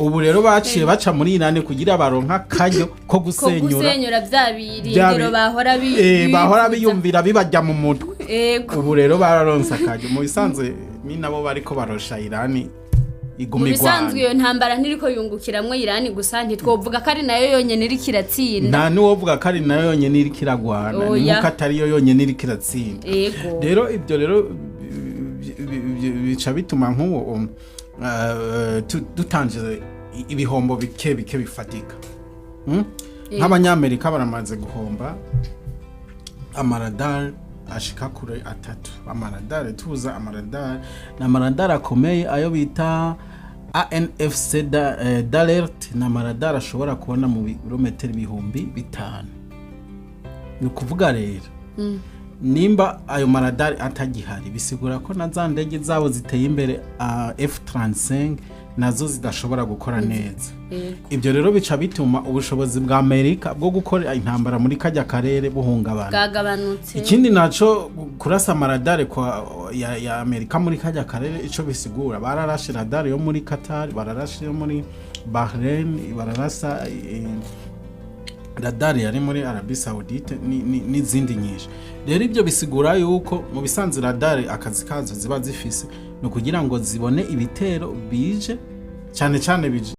ubu rero baciye baca muri Irani kugira baronka kanyo ko gusenyura bya birindiro bahora biyumvira bibajya mu mutwe. Ubu rero bararonsa kanyo mu bisanzwe ni nabo bariko barosha Irani iguma igwana. Bisanzwe iyo ntambara ntiriko yungukiramwe Irani gusa ntitwovuga ko ari nayo yonyene iri kiratsinda. Nta nuwovuga ko ari nayo yonyene iri kiragwana, nuko atari yo yonyene iri kiratsinda. Rero ibyo rero bica bituma nk'uwo dutangize ibihombo bike bifatika. Nk'abanyamerika baramaze guhomba amaradar ashika kure 3. Amaradar tuza amaradar na amaradar akomeye ayo bita ANC d'alerte na amaradar ashobora kubona mu birometero 5,000. Ni kuvuga rero nimba ayo maradar atagihari bisigura ko na za ndege zabo ziteye imbere F-35 nazo zidashobora gukora neza. Ibyo rero bica bituma ubushobozi bwa Amerika bwo gukora intambara muri kajya karere buhungabana. Bwagabanutse. Ikindi naco kurasa maradare ya Amerika muri kajya karere ico bisigura bararashe radar yo muri Qatar, bararashe yo muri Bahrain, bararasa radar yari muri Arabie Saoudite n'izindi nyinshi. Rero ibyo bisigura yuko mu bisanzwe radar akazi kazo ziba zifise no kugira ngo zibone ibitero bije cyane bije